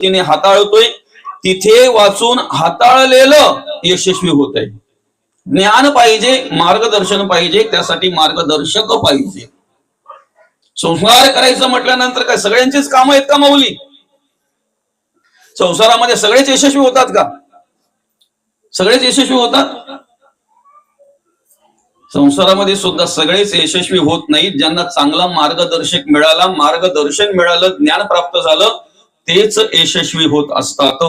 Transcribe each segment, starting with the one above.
तिने हाताळतोय तिथे वाचून हाताळलेलं यशस्वी होत आहे. ज्ञान पाहिजे, मार्गदर्शन पाहिजे, त्यासाठी मार्गदर्शक पाहिजे. संसार करायचं म्हटल्यानंतर काय सगळ्यांचीच कामं आहेत का माऊली? संसारामध्ये सगळेच यशस्वी होतात का? सगळेच यशस्वी होतात? संसारामध्ये सुद्धा सगळेच यशस्वी होत नाहीत. ज्यांना चांगला मार्गदर्शक मिळाला, मार्गदर्शन मिळालं, ज्ञान प्राप्त झालं, तेच यशस्वी होत असतात.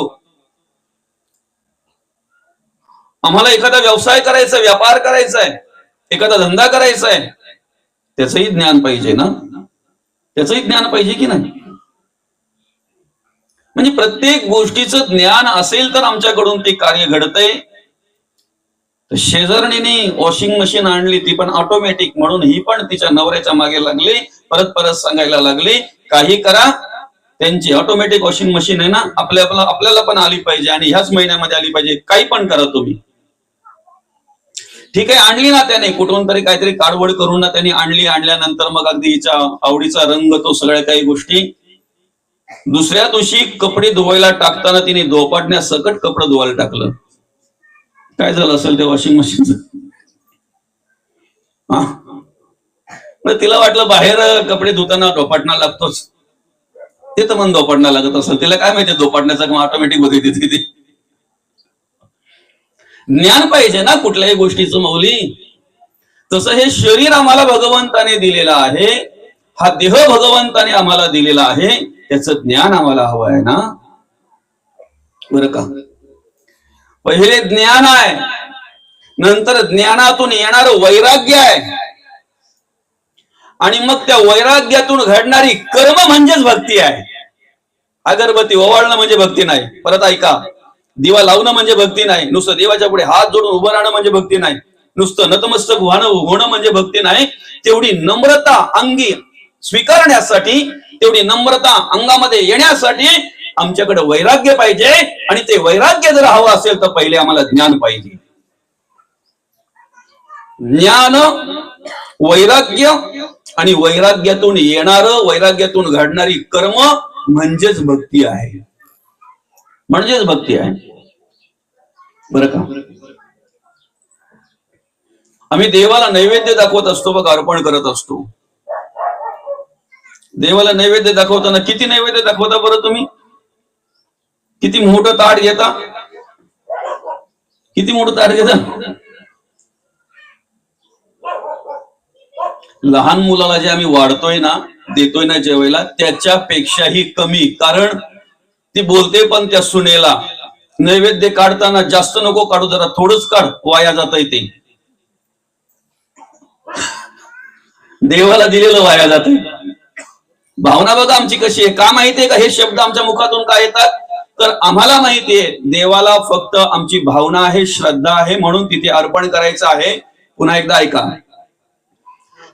आम्हाला एखादा व्यवसाय करायचा, व्यापार करायचा आहे, एखादा धंदा करायचा आहे, त्याचंही ज्ञान पाहिजे ना? त्याचंही ज्ञान पाहिजे की नाही? म्हणजे प्रत्येक गोष्टीचं ज्ञान असेल तर आमच्याकडून ते कार्य घडतंय. शेजारणीने वॉशिंग मशीन आणली, ती पण ऑटोमॅटिक, म्हणून ही पण तिच्या नवऱ्याच्या मागे लागली, परत परत सांगायला लागली काही करा, त्यांची ऑटोमॅटिक वॉशिंग मशीन आहे ना, आपल्याला पण आली पाहिजे आणि ह्याच महिन्यामध्ये आली पाहिजे, काही पण करा तुम्ही. ठीक आहे, आणली ना त्याने, कुठून तरी काहीतरी काडवड करून ना त्याने आणली. आणल्यानंतर मग अगदी हिच्या आवडीचा रंग, तो सगळ्या काही गोष्टी. दुसऱ्या दिवशी कपडे धुवायला टाकताना तिने धोपाटण्यासकट कपडे धुवायला टाकलं. काय झालं असेल त्या वॉशिंग मशीनचं? तिला वाटलं बाहेर कपडे धुताना धोपाटणा लागतोच, ते तर मन धोपाटणा लागत असेल. तिला काय माहिती धोपाटण्याचा किंवा ऑटोमॅटिक होते तिथे. ज्ञान पाहिजे ना कुठल्याही गोष्टीचं माऊली. तसं हे शरीर आम्हाला भगवंताने दिलेलं आहे, हा देह भगवंताने आम्हाला दिलेला आहे, त्याचं ज्ञान आम्हाला हवं आहे ना. बरं का? पहिले ज्ञान आहे, नंतर ज्ञानातून येणार वैराग्य आहे, आणि मग त्या वैराग्यातून घडणारी कर्म म्हणजेच भक्ती आहे. अगरबत्ती ओवाळणं म्हणजे भक्ती नाही. परत ऐका, दिवा लावणं म्हणजे भक्ती नाही. नुसतं देवाच्या पुढे हात जोडून उभं राहणं म्हणजे भक्ती नाही. नुसतं नतमस्तक होणं म्हणजे भक्ती नाही. तेवढी नम्रता अंगी स्वीकारण्यासाठी, तेवढी नम्रता अंगामध्ये येण्यासाठी आमच्याकडे वैराग्य पाहिजे. आणि ते वैराग्य जर हवं असेल तर पहिले आम्हाला ज्ञान पाहिजे. ज्ञान, वैराग्य, आणि वैराग्यातून येणारं, वैराग्यातून घडणारी कर्म म्हणजेच भक्ती आहे. म्हणजेच भक्ती आहे. बरं का? आम्ही देवाला नैवेद्य दाखवत असतो बघ, अर्पण करत असतो. देवाला नैवेद्य दाखवताना किती नैवेद्य दाखवता बरं तुम्ही? किती मोठं ताट घेता? किती मोठं ताट घेता? लहान मुलाला जे आम्ही वाढतोय ना, देतोय ना जेवायला, त्याच्यापेक्षाही कमी. कारण ती बोलते पण त्या सुनेला, नैवेद्य काढताना जास्त नको काढू, जरा थोडंच काढ, वाया जातंय ते. देवाला दिलेलं वाया जातंय. भावना बघा आमची कशी आहे. का माहितीये का हे शब्द आमच्या मुखातून काय येतात? तर आम्हाला माहितीये देवाला फक्त आमची भावना आहे, श्रद्धा आहे, म्हणून तिथे अर्पण करायचं आहे. पुन्हा एकदा ऐका,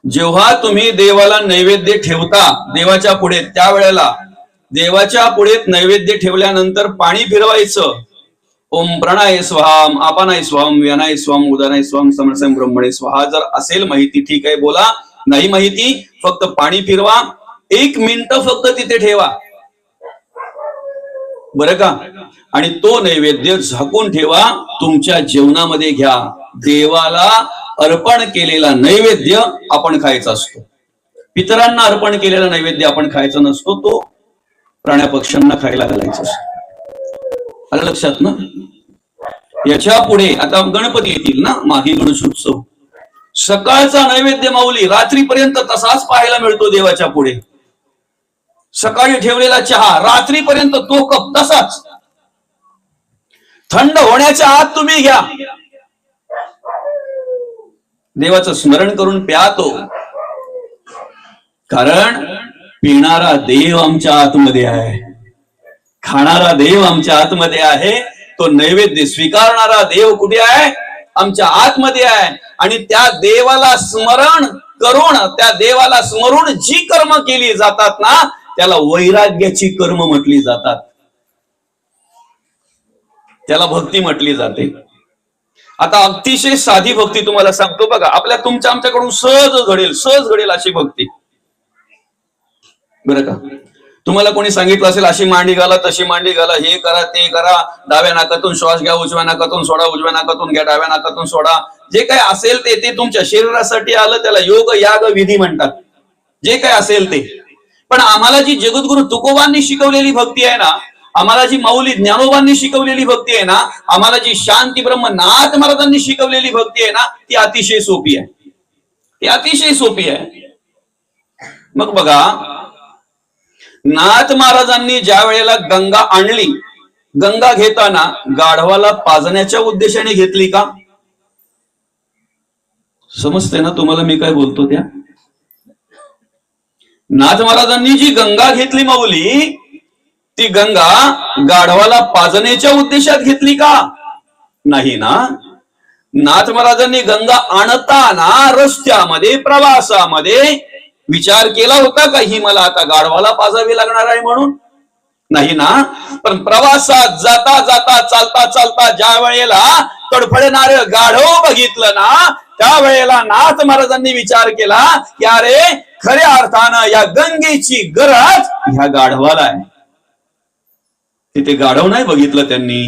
जेव्हा तुम्ही देवाला नैवेद्य ठेवता देवाच्या पुढे, त्यावेळेला देवाच्या पुढे नैवेद्य ठेवल्यानंतर पाणी फिरवायचं. ओम प्रणय स्वाहा, आपानाय स्वाम, व्यानाय स्वाम, उदानाय स्वाम, समरसम ब्रह्मणे स्वाहा. जर असेल माहिती ठीक आहे बोला, नाही माहिती फक्त पाणी फिरवा. 1 मिनिट फक्त तिथे ठेवा, बरं का? आणि तो नैवेद्य झाकून ठेवा, तुमच्या जेवणामध्ये घ्या. देवाला अर्पण केलेला नैवेद्य आपण खायचा असतो. पितरांना अर्पण केलेला नैवेद्य आपण खायचा नसतो, तो प्राण्या पक्ष्यांना खायला घालायचा असतो. आलं लक्षात ना? याच्या पुढे आता गणपती येतील ना, माघी गणेशोत्सव. सकाळचा नैवेद्य माऊली रात्रीपर्यंत तसाच पाहायला मिळतो देवाच्या पुढे. सकाळी ठेवलेला चहा रात्रीपर्यंत तो कप तसाच, थंड होण्याच्या आत तुम्ही घ्या. देवाचं स्मरण करून प्या तो. कारण पिणारा देव आमच्या आतमध्ये आहे, खाणारा देव आमच्या आतमध्ये आहे, तो नैवेद्य स्वीकारणारा देव कुठे आहे? आमच्या आतमध्ये आहे. आणि त्या देवाला स्मरण करून, त्या देवाला स्मरून जी कर्म केली जातात ना, त्याला वैराग्याची कर्म म्हटली जातात, त्याला भक्ती म्हटली जाते. आता अतिशय साधी भक्ती तुम्हाला सांगतो बघा, आमच्याकडून सहज घडेल अशी भक्ती. बरं का? तुम्हाला कोणी सांगितलं असेल अशी मांडी घाला, तशी मांडी घाला, हे करा, ते करा, डाव्या नाकातून श्वास घ्या, उजव्या नाकातून सोडा, उजव्या नाकातून घ्या, डाव्या नाकातून सोडा, जे काय असेल ते तुमच्या शरीरासाठी आलं, त्याला योग याग विधी म्हणतात, जे काय असेल ते. पण आम्हाला जी जगद्गुरु तुकोबांनी शिकवलेली भक्ती आहे ना, आम्हाला जी माऊली ज्ञानोबांनी शिकवलेली भक्ती आहे ना, आम्हाला जी शांती ब्रह्मनाथ महाराजांनी शिकवलेली भक्ती आहे ना, ती अतिशय सोपी आहे, ती अतिशय सोपी आहे. मग बघा, नाथ महाराजांनी ज्या वेळेला गंगा आणली, गंगा घेताना गाढवाला पाजण्याच्या उद्देशाने घेतली का? समजते ना तुम्हाला मी काय बोलतो त्या? नाथ महाराजांनी जी गंगा घेतली माऊली, ती गंगा गाढवाला पाजण्याच्या उद्देशात घेतली का? नाही ना. नाथ महाराजांनी गंगा आणताना रस्त्यामध्ये, प्रवासामध्ये विचार केला होता का ही मला आता गाढवाला पाजावी लागणार आहे म्हणून? नाही ना. पण प्रवासात जाता जाता, चालता चालता ज्या वेळेला तडफडणारे गाढव बघितलं ना, त्या वेळेला नाथ महाराजांनी विचार केला की अरे, खऱ्या अर्थानं या गंगेची गरज ह्या गाढवाला आहे. तिथे गाढव नाही बघितलं त्यांनी.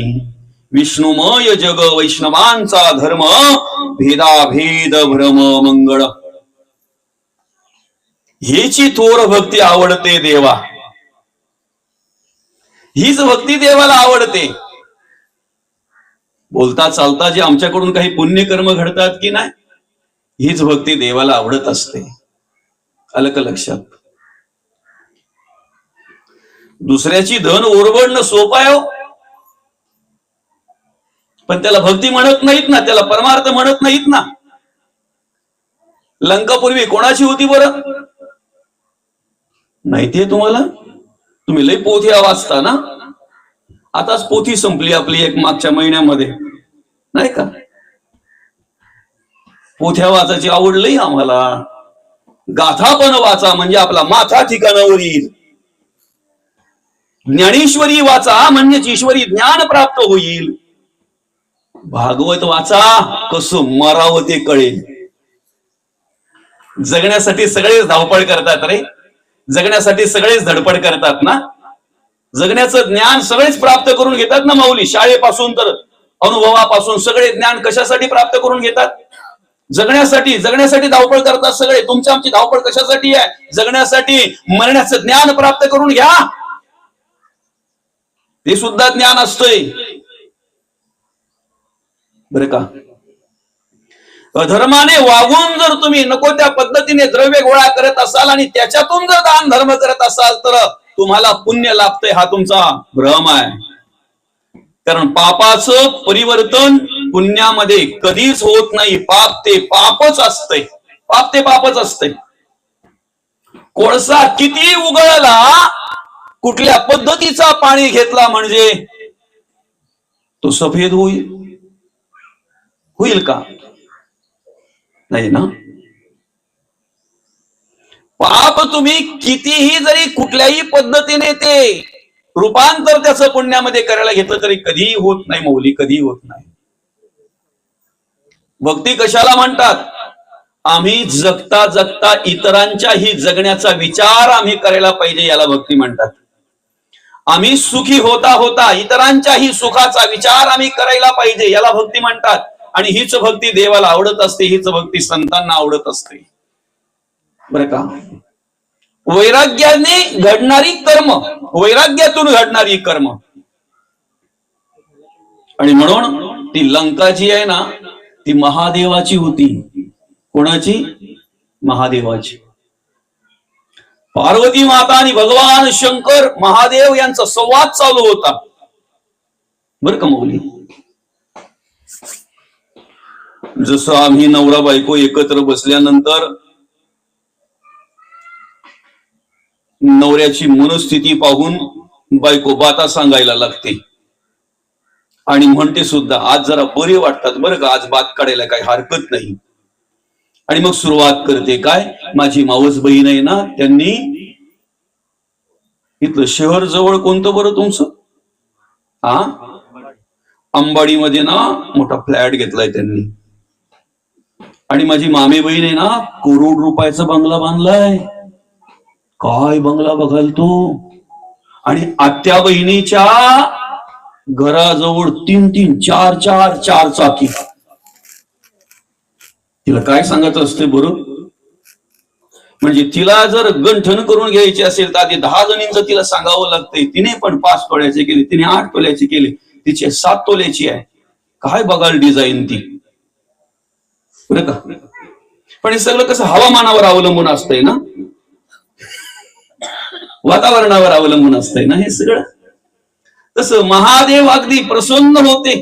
विष्णुमय जग वैष्णवांचा धर्म, भेदाभेद भ्रम मंगळ. हीची थोर भक्ती आवडते देवा, हीच भक्ती देवाला आवडते. बोलता चालता जे आमच्याकडून काही पुण्यकर्म घडतात की नाही, हीच भक्ती देवाला आवडत असते. आलं का लक्षात? दुसऱ्याची धन ओरबडणं सोपं आहे, पण त्याला भक्ती म्हणत नाहीत ना, त्याला परमार्थ म्हणत नाहीत ना. लंकापूर्वी कोणाची होती बरं? माहितीये तुम्हाला? तुम्ही लई पोथी वाचता ना. आताच पोथी संपली आपली एक मागच्या महिन्यामध्ये, नाही का? पोथ्या वाचायची आवड लई आम्हाला. गाथा पण वाचा म्हणजे आपला माथा ठिकाणावर येईल. ज्ञानेश्वरी वाचा म्हणजे ईश्वरी ज्ञान प्राप्त होईल. भागवत वाचा, कसं मरावं ते कळेल. जगण्यासाठी सगळेच धावपळ करतात रे, जगण्यासाठी सगळेच धडपड करतात ना. जगण्याचं ज्ञान सगळेच प्राप्त करून घेतात ना माऊली. शाळेपासून तर अनुभवापासून सगळे ज्ञान कशासाठी प्राप्त करून घेतात? जगण्यासाठी. जगण्यासाठी धावपळ करतात सगळे. तुमची आमची धावपळ कशासाठी आहे? जगण्यासाठी. मरण्याचं ज्ञान प्राप्त करून घ्या, ते सुद्धा ज्ञान असतंय बरं का. अधर्माने वागून जर तुम्ही नको त्या पद्धतीने द्रव्य गोळा करत असाल आणि त्याच्यातून जर दान धर्म करत असाल तर तुम्हाला पुण्य लाभतंय, हा तुमचा भ्रम आहे. कारण पापाचं परिवर्तन पुण्यामध्ये कधीच होत नाही. पाप ते पापच असतंय, पाप ते पापच असतंय. कोळसा किती उगळला, कुठल्या पद्धतीचा पाणी घेतला म्हणजे तो सफेद होईल? होईल का? नाही ना. पाप तुम्ही कितीही जरी कुठल्याही पद्धतीने ते रूपांतर त्याचं पुण्यामध्ये करायला घेतलं तरी कधीही होत नाही मौली, कधीही होत नाही. भक्ती कशाला म्हणतात? आम्ही जगता जगता इतरांच्याही जगण्याचा विचार आम्ही करायला पाहिजे, याला भक्ती म्हणतात. आम्ही सुखी होता होता इतरांच्याही सुखाचा विचार आम्ही करायला पाहिजे, याला भक्ती म्हणतात. आणि हीच भक्ती देवाला आवडत असते, हीच भक्ती संतांना आवडत असते बरं का. वैराग्याने घडणारी कर्म, वैराग्यातून घडणारी कर्म. आणि म्हणून ती लंका जी आहे ना, ती महादेवाची होती. कोणाची? महादेवाची. पार्वती माता आणि भगवान शंकर महादेव यांचा संवाद चालू होता बर का मौली. जसं आम्ही नवरा बायको एकत्र बसल्यानंतर नवऱ्याची मनस्थिती पाहून बायको बाता सांगायला लागते आणि म्हणते सुद्धा आज जरा बरे वाटतात बरं का, आज बात काढायला काही हरकत नाही. आणि मग सुरुवात करते काय, माझी मावस बहीण आहे ना, त्यांनी इथलं शहर जवळ कोणतं बरं तुमचं? अंबाडीमध्ये ना मोठा फ्लॅट घेतलाय त्यांनी. आणि माझी मामी बहीण आहे ना, करोड रुपयाचा बंगला बांधलाय. काय बंगला बघाल तो, आणि आत्या बहिणीच्या घराजवळ 3-3, 4-4 चाकी. तिला काय सांगत असते बरं? म्हणजे तिला जर गंठन करून घ्यायची असेल तर आधी 10 जणींचं तिला सांगावं लागतंय. तिने पण 5 तोल्याचे केले, तिने 8 तोल्याचे केले, तिची 7 तोल्याची आहे. काय बघाल डिझाईन ती, बरं का? पण हे सगळं कसं हवामानावर अवलंबून असतंय ना, वातावरणावर अवलंबून असतंय ना हे सगळं. तसं महादेव अगदी प्रसन्न होते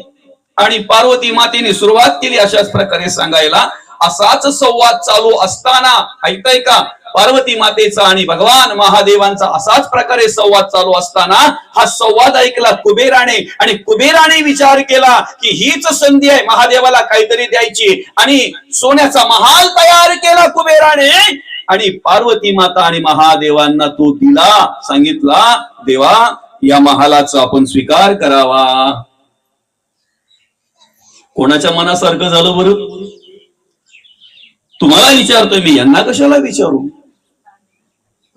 आणि पार्वती मातेने सुरुवात केली अशाच प्रकारे सांगायला. असाच संवाद चालू असताना, ऐकताय का, पार्वती मातेचा आणि भगवान महादेवांचा असाच प्रकारे संवाद चालू असताना हा संवाद ऐकला कुबेराने. आणि कुबेराने विचार केला की हीच संधी आहे महादेवाला काहीतरी द्यायची. आणि सोन्याचा महाल तयार केला कुबेराने आणि पार्वती माता आणि महादेवांना तो दिला. सांगितला, देवा या महालाचा आपण स्वीकार करावा. कोणाच्या मनासारखं झालं बरं? तुम्हाला विचारतोय मी, यांना कशाला विचारू?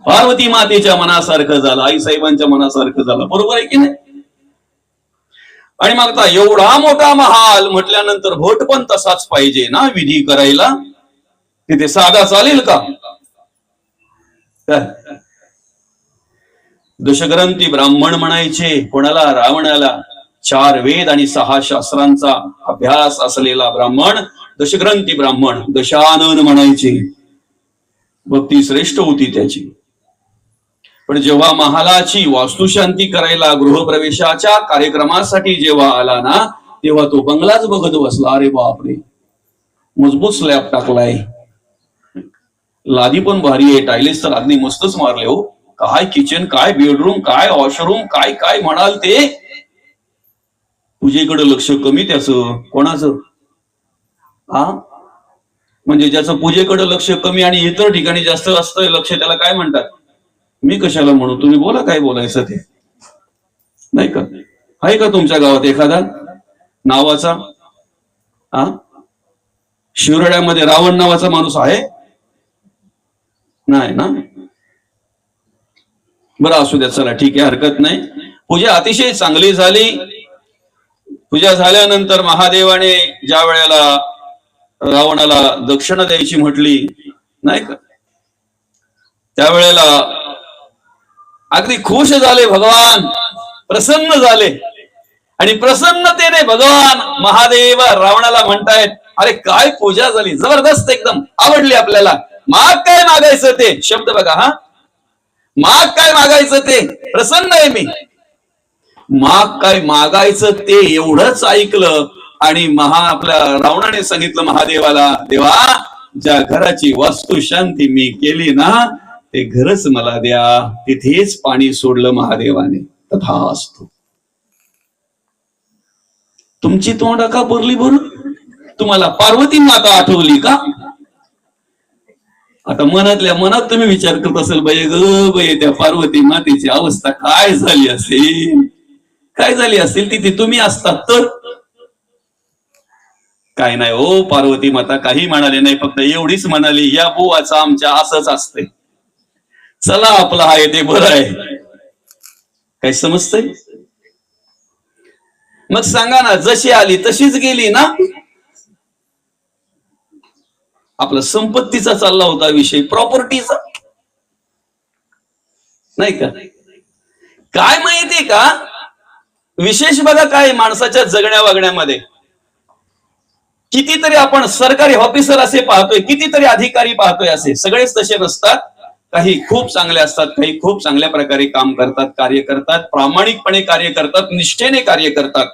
पार्वती मातेच्या मनासारखं झालं, आई साहेबांच्या मनासारखं झालं, बरोबर आहे की नाही? आणि मग आता एवढा मोठा महाल म्हटल्यानंतर भट पण तसाच पाहिजे ना विधी करायला. तिथे साधा चालेल का? दशग्रंथी ब्राह्मण म्हणायचे कोणाला? रावणाला. 4 वेद आणि 6 शास्त्रांचा अभ्यास असलेला ब्राह्मण दशग्रंथी ब्राह्मण. दशानन म्हणायचे. भक्ती श्रेष्ठ होती त्याची. पण जेव्हा महालाची वास्तुशांती करायला गृहप्रवेशाच्या कार्यक्रमासाठी जेव्हा आला ना, तेव्हा तो बंगलाच बघत बसला. अरे बापरे, मजबूत स्लॅब टाकलाय, लादी पण भारी आहे, टायलेस तर अगदी मस्तच मारले हो. काय किचन, काय बेडरूम, काय वॉशरूम, काय काय म्हणाल ते. पूजेकडे लक्ष कमी त्याचं. कोणाचं? हा, म्हणजे ज्याचं पूजेकडे लक्ष कमी आणि इतर ठिकाणी जास्त असतं लक्ष, त्याला काय म्हणतात? मी कशाला म्हणू, तुम्ही बोला काय बोलायचं ते. नाही का? आहे का तुमच्या गावात एखादा नावाचा? हा, शिवरड्यामध्ये रावण नावाचा माणूस आहे? नाही ना? बरं असू द्या, चला ठीक आहे, हरकत नाही. पूजा अतिशय चांगली झाली. पूजा झाल्यानंतर महादेवाने ज्या वेळेला रावणाला दक्षिणा द्यायची म्हटली, नाही का, त्यावेळेला अगदी खुश झाले भगवान, प्रसन्न झाले. आणि प्रसन्नतेने भगवान महादेव रावणाला म्हणतायत, अरे काय पूजा झाली, जबरदस्त, एकदम आवडली आपल्याला. माग काय मागायचं ते शब्द बघा. हा, माग काय मागायचं ते, प्रसन्न आहे मी. माग काय मागायचं ते एवढंच ऐकलं आणि आपल्या रावणाने सांगितलं महादेवाला, देवा ज्या घराची वास्तुशांती मी केली ना ते घरच मला द्या. तिथेच पाणी सोडलं महादेवाने. तथास्तु. तुमची तोंड का भरली बरं? तुम्हाला पार्वती माता आठवली का? आता मनातल्या मनात तुम्ही विचार करत असेल, बाई ग बाई, त्या पार्वती मातेची अवस्था काय झाली असेल, काय झाली असेल तिथे तुम्ही असतात तर. काय नाही हो, पार्वती माता काही म्हणाले नाही, फक्त एवढीच म्हणाली, या बुवाचं आमच्या असंच असते, चला आपलं आहे ते बरं आहे. काय समजतंय? मग सांगा ना, जशी आली तशीच गेली ना. आपला संपत्तीचा चालला होता विषय, प्रॉपर्टीचा, नाही का? काय माहिती का, विशेष बघा काय माणसाच्या जगण्या वागण्यामध्ये. कितीतरी आपण सरकारी ऑफिसर असे पाहतोय, कितीतरी अधिकारी पाहतोय, असे सगळेच तसे नसतात. काही खूप चांगले असतात, काही खूप चांगल्या प्रकारे काम करतात, कार्य करतात, प्रामाणिकपणे कार्य करतात, निष्ठेने कार्य करतात.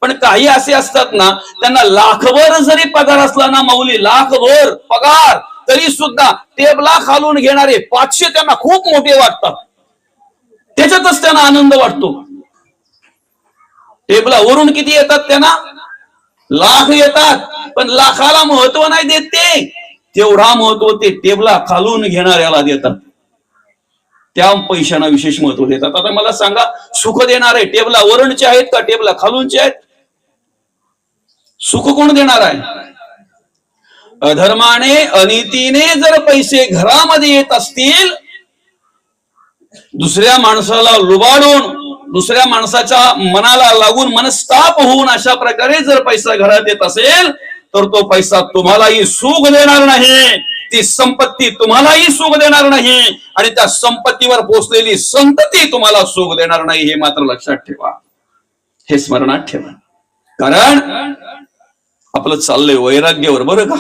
पण काही असे असतात ना, त्यांना लाखभर जरी पगार असला ना, माऊली लाखभर पगार, तरी सुद्धा टेबला खालून घेणारे 500 त्यांना खूप मोठे वाटतात. त्याच्यातच त्यांना आनंद वाटतो. टेबला वरून किती येतात त्यांना? लाख येतात, पण लाखाला महत्व नाही देत ते. तेवढा महत्व ते टेबला खालून घेणाऱ्याला देतात. त्या पैशांना विशेष महत्व देतात. आता मला सांगा, सुख देणारे टेबला वरणचे आहेत का टेबला खालूनचे आहेत? सुख कोण देणार आहे? अधर्माने, अनितीने जर पैसे घरामध्ये येत असतील दुसऱ्या माणसाला लुबाडून, दुसऱ्या माणसाच्या मनाला लागून मनस्ताप होऊन अशा प्रकारे जर पैसा घरात येत असेल तर तो पैसा तुम्हालाही सुख देणार नाही, ती संपत्ती तुम्हालाही सुख देणार नाही, आणि त्या संपत्तीवर पोचलेली संतती तुम्हाला सुख देणार नाही. हे मात्र लक्षात ठेवा, हे स्मरणात ठेवा. कारण आपलं चाललंय वैराग्यावर, बरं का.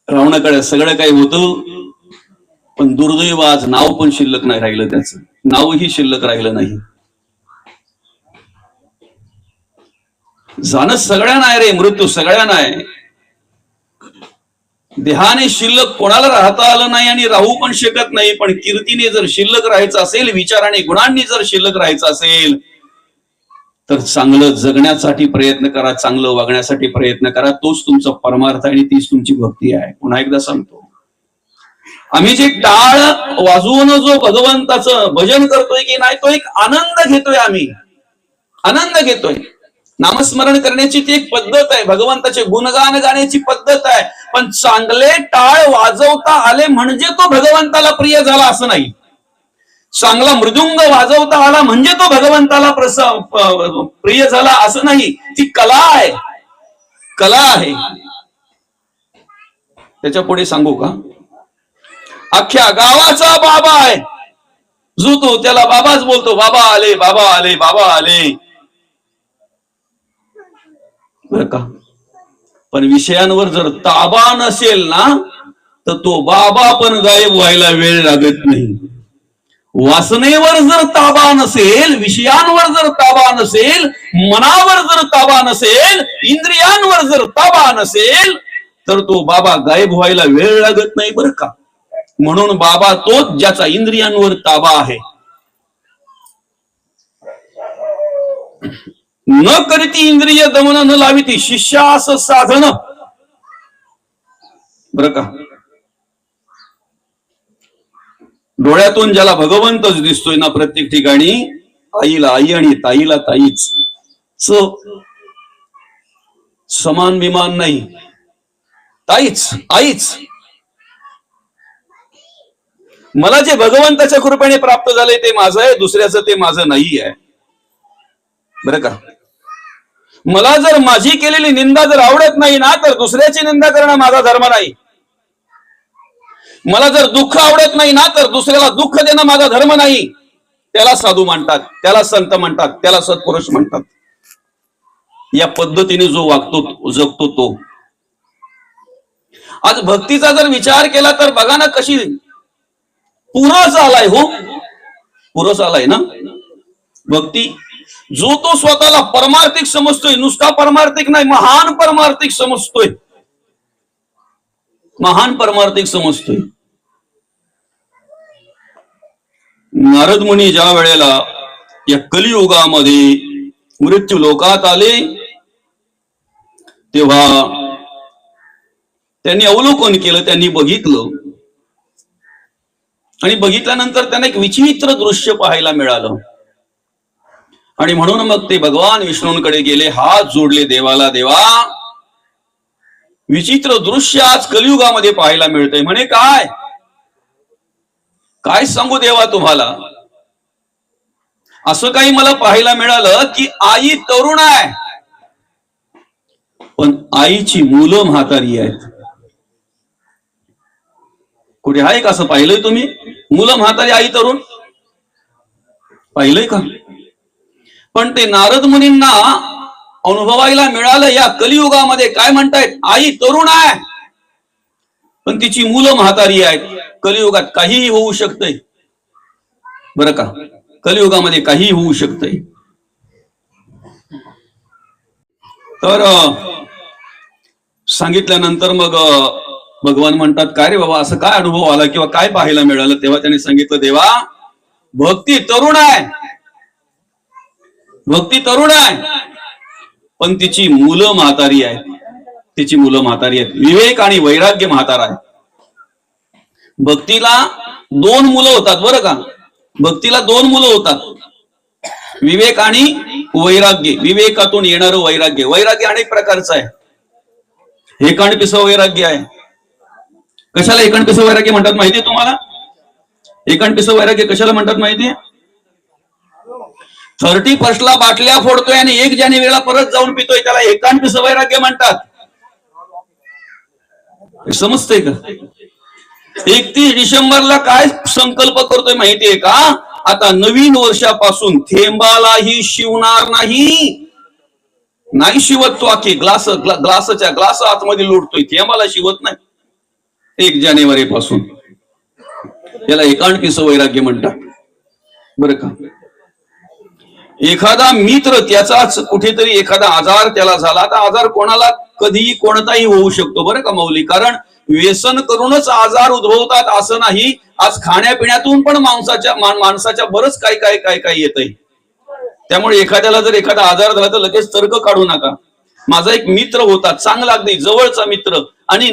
रावणाकडे सगळं काही होतं, पण दुर्दैव आज नाव पण शिल्लक नाही राहिलं, त्याचं नावही शिल्लक राहिलं नाही. जाणं सगळ्यांना आहे रे, मृत्यू सगळ्यांना आहे. देहाने शिल्लक कोणाला राहता आलं नाही आणि राहू पण शकत नाही, पण कीर्तीने जर शिल्लक राहायचं असेल, विचाराने गुणांनी जर शिल्लक राहायचं असेल तर चांगलं जगण्यासाठी प्रयत्न करा, चांगलं वागण्यासाठी प्रयत्न करा. तोच तुमचा परमार्थ आणि तीच तुमची भक्ती आहे. पुन्हा एकदा सांगतो, आम्ही जे टाळ वाजवून जो भगवंताचं भजन करतोय की नाही, तो एक आनंद घेतोय, आम्ही आनंद घेतोय. नामस्मरण करण्याची ती एक पद्धत आहे, भगवंताचे गुणगान गाण्याची पद्धत आहे. पण चांगले टाळ वाजवता आले म्हणजे तो भगवंताला प्रिय झाला असं नाही. चांगला मृदुंग वाजवता आला म्हणजे तो भगवंताला प्रिय झाला असं नाही. ती कला आहे, कला आहे. त्याच्या पुढे सांगू का, अख्ख्या गावाचा बाबा आहे जो तो त्याला बाबाच बोलतो. बाबा आले, बाबा आले, बाबा आले, बर का. पण विषयांवर जर ताबा नसेल ना तर तो बाबा पण गायब व्हायला वेळ लागत नाही. वासनेवर जर ताबा नसेल, विषयांवर जर ताबा नसेल, मनावर जर ताबा नसेल, इंद्रियांवर जर ताबा नसेल तर तो बाबा गायब व्हायला वेळ लागत नाही, बरं का. म्हणून बाबा तोच ज्याचा इंद्रियांवर ताबा आहे. न करीती इंद्रिय दमन न लाविती शिष्यास साधन, बर का. डोळ्यातून ज्याला भगवंतच दिसतोय ना प्रत्येक ठिकाणी, आईला आई आणि ताईला ताईच, समान विमान नाही, ताईच आईच. मला जे भगवंताच्या कृपेने प्राप्त झाले ते माझं आहे, दुसऱ्याचं ते माझं नाही आहे, बरं का. मला जर माझी केलेली निंदा जर आवडत नाही ना तर दुसऱ्याची निंदा करणं माझा धर्म नाही. मला जर दुःख आवडत नाही ना तर दुसऱ्याला दुःख देणं माझा धर्म नाही. त्याला साधू म्हणतात, त्याला संत म्हणतात, त्याला सत्पुरुष म्हणतात. या पद्धतीने जो वागतो जगतो तो. आज भक्तीचा जर विचार केला तर बघा ना कशी पुरस आलाय, हो पुरस आलाय ना भक्ती. जो तो स्वतःला परमार्थिक समजतोय, नुसता परमार्थिक नाही, महान परमार्थिक समजतोय, महान परमार्थिक समजतोय. नारद मुनी ज्या वेळेला या कलियुगामध्ये मृत्यू लोकात आले तेव्हा त्यांनी अवलोकन केलं, त्यांनी बघितलं, आणि बघितल्यानंतर त्यांना एक विचित्र दृश्य पाहायला मिळालं. आणि म्हणून मग ते भगवान विष्णूंकडे गेले, हात जोडले देवाला, देवा विचित्र दृश्य आज कलियुगामध्ये पाहायला मिळतंय. म्हणे काय काय सांगू देवा तुम्हाला, असं काही मला पाहायला मिळालं की आई तरुण आहे पण आईची मुलं म्हातारी आहेत. कुठे आहे का असं पाहिलंय तुम्ही? मुलं म्हातारी आई तरुण पाहिलंय का? पण ते नारद मुनींना अनुभवायला मिळालं या कलियुगामध्ये. काय म्हणतायत? आई तरुण आहे पण तिची मुलं म्हातारी आहेत. कलियुगात काहीही होऊ शकतंय, बरं का. कलियुगामध्ये काहीही होऊ शकतंय. तर सांगितल्यानंतर मग भगवान म्हणतात, काय रे बाबा, असं काय अनुभव आला किंवा काय पाहायला मिळालं? तेव्हा त्याने सांगितलं, देवा भक्ती तरुण आहे, भक्ती तरुण आहे पण तिची मुलं म्हातारी आहेत, तिची मुलं म्हातारी आहेत. विवेक आणि वैराग्य म्हातारा आहे. भक्तीला दोन मुलं होतात, बरं का. भक्तीला दोन मुलं होतात, विवेक आणि वैराग्य. विवेकातून येणारं वैराग्य. वैराग्य अनेक प्रकारचं आहे. हेकाणपिसं वैराग्य आहे, कशाला एकांत वैराग्य म्हणतात माहितीये तुम्हाला? एकांत वैराग्य कशाला म्हणतात माहितीये? 31st बाटल्या फोडतोय आणि 1 जानेवारीला परत जाऊन पितोय, त्याला एकांत वैराग्य म्हणतात. समजतंय का? 31 डिसेंबरला काय संकल्प करतोय माहितीये का? आता नवीन वर्षापासून थेंबालाही शिवणार नाही शिवत तो, आखी ग्लास आतमध्ये लुटतोय, थेंबाला शिवत नाही 1 जानेवारी पासून. याला एकांत वैराग्य म्हणतात बरं का. एखादा मित्र त्याचाच कुठेतरी एखादा आजार त्याला झाला, तर आजार कोणाला कधीही कोणताही होऊ शकतो बरं का माऊली. कारण व्यसन करूनच आजार उद्भवतात असं नाही. आज खाण्यापिण्यातून पण माणसाच्या बरंच काय येतंय. त्यामुळे एखाद्याला जर एखादा आजार झाला तर लगेच तर्क काढू नका. माझा एक मित्र होता, चांगला अगदी जवळचा मित्र, आणि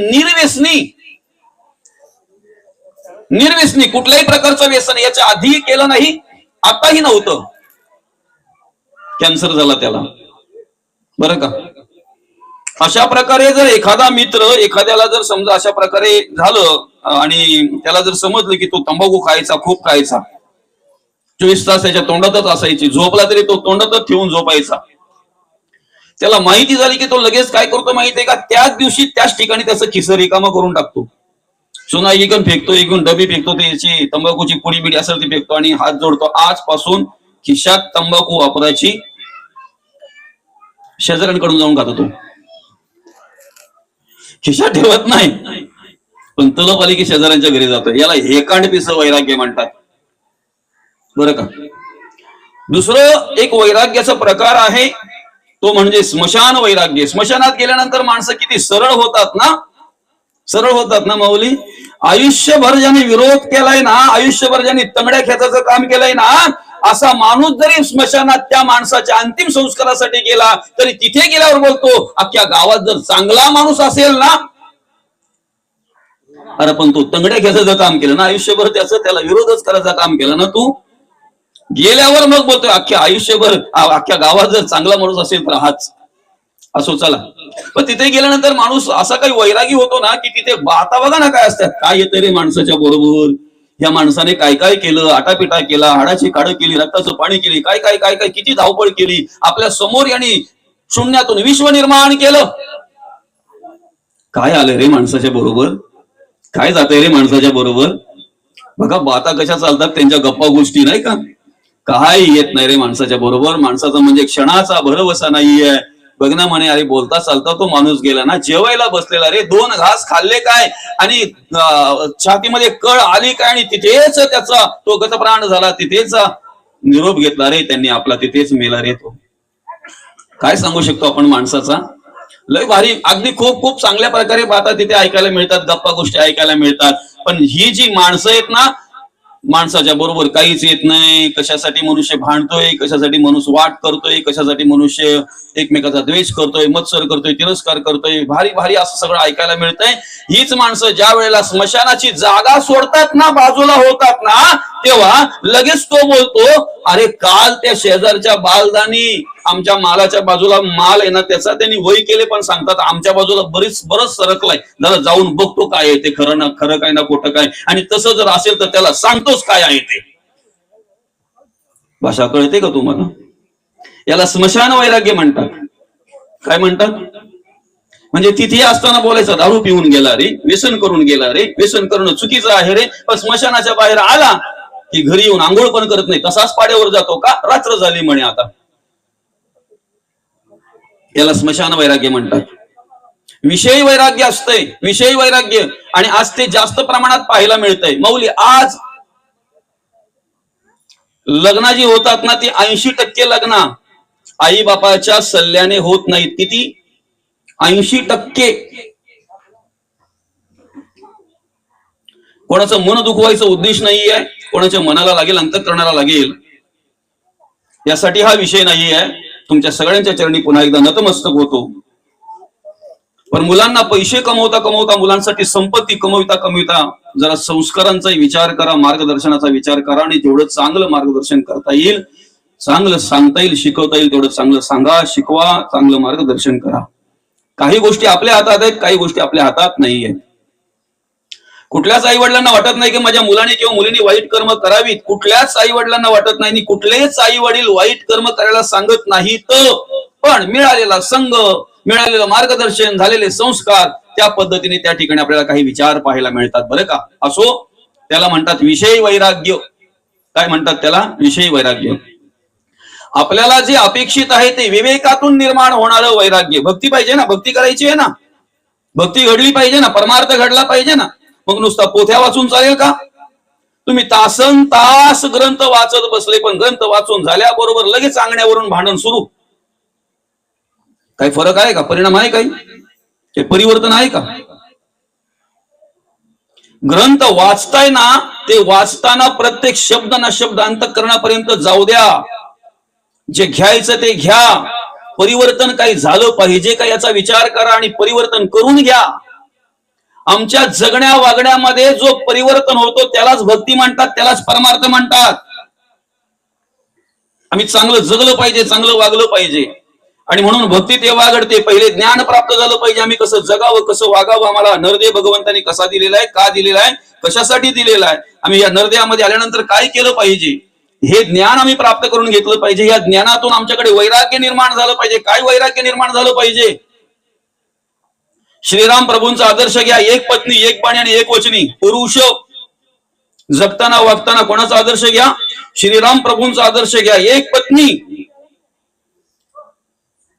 निर्व्यसनी कुठल्याही प्रकारचं व्यसन याच्या आधी केलं नाही, आताही नव्हतं. कॅन्सर झाला त्याला बरं का. अशा प्रकारे जर एखादा मित्र एखाद्याला जर समजा अशा प्रकारे झालं आणि त्याला जर समजलं की तो तंबाखू खायचा, खूप खायचा, 24 तास त्याच्या तोंडातच असायची, झोपला तरी तो तोंडातच ठेवून झोपायचा, त्याला माहिती झाली की तो लगेच काय करतो माहितीये का? त्याच दिवशी त्याच ठिकाणी त्याचं खिस्सं रिकामा करून टाकतो. चुना इकून फेकतो, इकून डबी फेकतो, त्याची तंबाखूची पुडी बिडी असेल ती फेकतो आणि हात जोडतो, आजपासून खिशात तंबाखू वापरायची, शेजाऱ्यांकडून जाऊन खातो तो, खिशात ठेवत नाही, पण तलप आली की शेजाऱ्यांच्या घरी जातो. याला एकांत वैराग्य म्हणतात बरं का. दुसरं एक वैराग्याचा प्रकार आहे तो म्हणजे स्मशान वैराग्य. स्मशानात गेल्यानंतर माणसं किती सरळ होतात ना माऊली. आयुष्यभर ज्याने विरोध केलाय ना, आयुष्यभर ज्याने तंगड्या खेचायचं काम केलंय ना, असा माणूस जरी स्मशानात त्या माणसाच्या अंतिम संस्कारासाठी गेला तरी तिथे गेल्यावर बोलतो, अख्ख्या गावात जर चांगला माणूस असेल ना, अरे पण तू तंगड्या खेचायचं काम केलं ना आयुष्यभर, त्याला विरोधच करायचं काम केलं ना तू, गेल्यावर मग बोलतोय अख्ख्या आयुष्यभर अख्ख्या गावात जर चांगला माणूस असेल तर हाच असो चला. पण तिथे गेल्यानंतर माणूस असा काही वैरागी होतो ना की तिथे आता बघा ना काय असतात, काय येतं रे माणसाच्या बरोबर, या माणसाने काय काय केलं, आटापिटा केला, हाडाची काढ केली, रक्ताचं पाणी केली, काय किती धावपळ केली, आपल्या समोर यांनी शून्यातून विश्व निर्माण केलं. काय आलं रे माणसाच्या बरोबर, काय जातंय रे माणसाच्या बरोबर. बघा बाता कशा चालतात त्यांच्या गप्पा गोष्टी, नाही का, काय येत नाही रे माणसाच्या बरोबर. माणसाचा म्हणजे क्षणाचा भरवसा नाहीये. बघ ना म्हणे, अरे बोलता चालता तो माणूस गेला ना, जेवायला बसलेला रे, 2 घास खाल्ले काय आणि छातीमध्ये कळ आली काय आणि तिथेच त्याचा तो गतप्राण झाला, तिथेच निरोप घेतला रे त्यांनी आपला, तिथेच मेला रे तो. काय सांगू शकतो आपण माणसाचा. लय भारी, अगदी खूप खूप चांगल्या प्रकारे बाता तिथे ऐकायला मिळतात, गप्पा गोष्टी ऐकायला मिळतात. पण ही जी माणसं आहेत ना, माणसाच्या बरोबर काहीच येत नाही. कशासाठी मनुष्य भांडतोय, कशासाठी मनुष्य वाट करतोय, कशासाठी मनुष्य एकमेकाचा द्वेष करतोय, मत्सर करतोय, तिरस्कार करतोय, भारी भारी असं सगळं ऐकायला मिळतंय. हीच माणसं ज्या वेळेला स्मशानाची जागा सोडतात ना, बाजूला होतात ना, तेव्हा लगेच तो बोलतो, अरे काल त्या शेजारच्या बालदानी आमच्या मालाच्या बाजूला माल आहे ना त्याचा त्यांनी वय केले, पण सांगतात आमच्या बाजूला बरंच सरकलाय, जरा जाऊन बघतो काय आहे ते, खरं काय ना खोटं काय, आणि तसं जर असेल तर त्याला सांगतोच काय आहे ते. भाषा कळते का तुम्हाला? याला स्मशान वैराग्य म्हणतात. काय म्हणतात म्हणजे तिथे असताना बोलायचं दारू पिऊन गेला रे, व्यसन करून गेला रे, व्यसन करणं चुकीचं आहे रे, पण स्मशानाच्या बाहेर आला की घरी येऊन आंघोळ पण करत नाही, तसाच पाड्यावर जातो का, रात्र झाली म्हणे आता. याला स्मशान वैराग्य म्हणतात. विषयी वैराग्य असतंय, विषयी वैराग्य, आणि आज ते जास्त प्रमाणात पाहायला मिळतंय माऊली. आज लग्न जी होतात ना ती 80% लग्न आई बापाच्या सल्ल्याने होत नाहीत. किती? 80%. कोणाचं मन दुखवायचं उद्देश नाहीये, कोणाच्या मनाला लागेल, अंतःकरणाला लागेल यासाठी हा विषय नाहीये. तुमच्या सगळ्यांच्या चरणी पुन्हा एकदा नतमस्तक होतो. पण मुलांना पैसे कमवता कमवता, मुलांसाठी संपत्ती कमविता जरा संस्कारांचा विचार करा, मार्गदर्शनाचा विचार करा, आणि जेवढं चांगलं मार्गदर्शन करता येईल, चांगलं सांगता येईल, शिकवता येईल तेवढं चांगलं सांगा, शिकवा, चांगलं मार्गदर्शन करा. काही गोष्टी आपल्या हातात आहेत, काही गोष्टी आपल्या हातात नाहीये. कुठल्याच आई वडिलांना वाटत नाही की माझ्या मुलाने किंवा मुलीने वाईट कर्म करावीत. कुठल्याच आई वडिलांना वाटत नाही, कुठलेच आई वडील वाईट कर्म करायला सांगत नाहीत. पण मिळालेला संघ, मिळालेलं मार्गदर्शन, झालेले संस्कार, त्या पद्धतीने त्या ठिकाणी आपल्याला काही विचार पाहायला मिळतात. बरं का? असो, त्याला म्हणतात विषय वैराग्य. काय म्हणतात त्याला? विषय वैराग्य. आपल्याला जे अपेक्षित आहे ते विवेकातून निर्माण होणारं वैराग्य. भक्ती पाहिजे ना, भक्ती करायची आहे ना, भक्ती घडली पाहिजे ना, परमार्थ घडला पाहिजे ना. मग नुसता पोथ्या वाचून चालेल का? तुम्ही तासन तास ग्रंथ वाचत बसले, पण ग्रंथ वाचून झाल्याबरोबर लगेच अंगण्यावरून भांडण सुरू. काही फरक आहे का? परिणाम आहे काही परिवर्तन आहे का? ग्रंथ वाचताय ना, ते वाचताना प्रत्येक शब्द ना शब्द अंतःकरणापर्यंत जाऊ द्या. जे घ्यायचं ते घ्या. परिवर्तन काही झालं पाहिजे का याचा विचार करा आणि परिवर्तन करून घ्या. आमच्या जगण्या वागण्यामध्ये जो परिवर्तन होतो त्यालाच भक्ती म्हणतात, त्यालाच परमार्थ म्हणतात. आम्ही चांगलं जगलं पाहिजे, चांगलं वागलं पाहिजे. आणि म्हणून भक्ती तेव्हा घडते, पहिले ज्ञान प्राप्त झालं पाहिजे. आम्ही कसं जगावं, कसं वागावं, आम्हाला नरदेह भगवंतांनी कसा दिलेला आहे, का दिलेला आहे, कशासाठी दिलेला आहे, आम्ही या नरदेहामध्ये आल्यानंतर काय केलं पाहिजे, हे ज्ञान आम्ही प्राप्त करून घेतलं पाहिजे. या ज्ञानातून आमच्याकडे वैराग्य निर्माण झालं पाहिजे. काय वैराग्य निर्माण झालं पाहिजे? श्रीराम प्रभूंचा आदर्श घ्या. एक पत्नी, एक बाणी आणि एक वचनी. पुरुष जगताना वागताना कोणाचा आदर्श घ्या? श्रीराम प्रभूंचा आदर्श घ्या. एक पत्नी,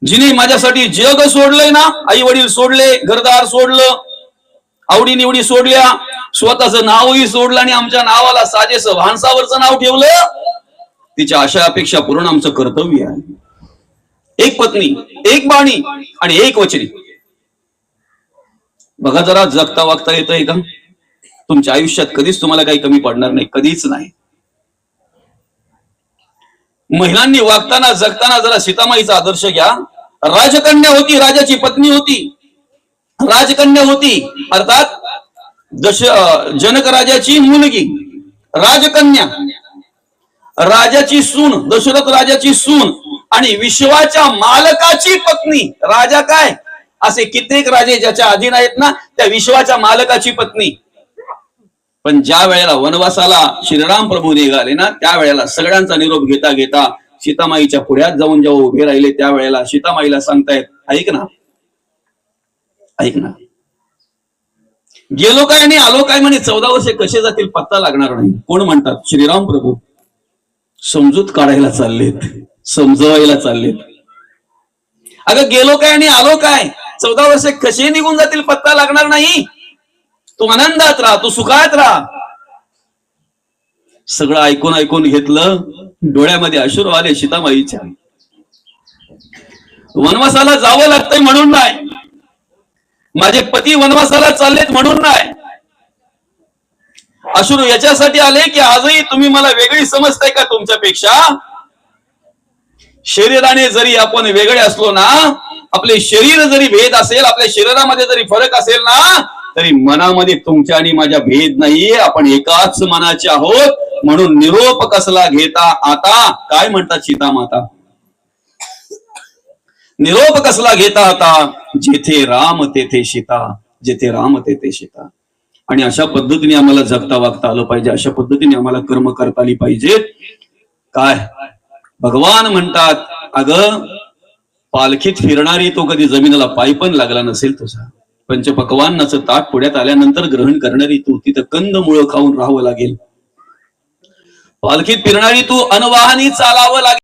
जिने माझ्यासाठी जग सोडलंय ना, आई वडील सोडले, घरदार सोडलं, आवडी निवडी सोडल्या, स्वतःचं नावही सोडलं आणि आमच्या नावाला साजेस भानसावरचं नाव ठेवलं. तिच्या आशा अपेक्षा पूर्ण आमचं कर्तव्य आहे. एक पत्नी, एक बाणी आणि एक वचनी. बघा जरा, जगता वागता येतंय का? तुमच्या आयुष्यात कधीच तुम्हाला काही कमी पडणार नाही, कधीच नाही. महिलांनी वागताना जगताना जरा सीतामाईचा आदर्श घ्या. राजकन्या होती, राजाची पत्नी होती, राजकन्या होती, अर्थात जनक राजाची मुलगी, राजकन्या, राजाची सून, दशरथ राजाची सून आणि विश्वाच्या मालकाची पत्नी. राजा काय, असे कित्येक राजे ज्याच्या अधीन आहेत ना, त्या विश्वाच्या मालकाची पत्नी. पण ज्या वेळेला वनवासाला श्रीराम प्रभू निघाले ना, त्या वेळेला सगळ्यांचा निरोप घेता घेता सीतामाईच्या पुढ्यात जाऊन जेव्हा उभे राहिले, त्या वेळेला सीतामाईला सांगतायत, ऐक ना, ऐक ना, गेलो काय आणि आलो काय म्हणे, 14 वर्षे कसे जातील पत्ता लागणार नाही. कोण म्हणतात? श्रीराम प्रभू. समजूत काढायला चाललेत, समजवायला चाललेत. अगं गेलो काय आणि आलो काय, 14 वर्षे कसे निघून जातील पत्ता लागणार नाही. तू आनंदात राहा, तू सुखात राहा. सगळं ऐकून ऐकून घेतलं, डोळ्यामध्ये अश्रू आले सीतामाईच्या. वनवासाला जावं लागतंय म्हणून नाही, माझे पती वनवासाला चाललेत म्हणून नाही. अश्रू याच्यासाठी आले की आजही तुम्ही मला वेगळी समजताय का तुमच्यापेक्षा? शरीराने जरी आपण वेगळे असलो ना, आपले शरीर जरी भेद असेल, आपल्या शरीरामध्ये जरी फरक असेल ना, तरी मनामध्ये तुमच्या आणि माझ्या भेद नाहीये. आपण एकाच मनाचे आहोत. म्हणून निरोप कसला घेता आता, काय म्हणतात सीता माता, निरोप कसला घेता आता, जेथे राम तेथे सीता, जेथे राम तेथे सीता. आणि अशा पद्धतीने आम्हाला जगता वागता आलं पाहिजे, अशा पद्धतीने आम्हाला कर्म करता आली पाहिजेत. काय भगवान म्हणतात, अगं पालखीत फिरणारी तो कधी जमिनीला पाय पण लागला नसेल तुझा. पंचपक्वान्नाचं ताट पुढ्यात आल्यानंतर ग्रहण करणारी तू, तिथं कंदमुळं खाऊन राहावं लागेल. पालखीत फिरणारी तू अनवाहनी चालावं लागेल.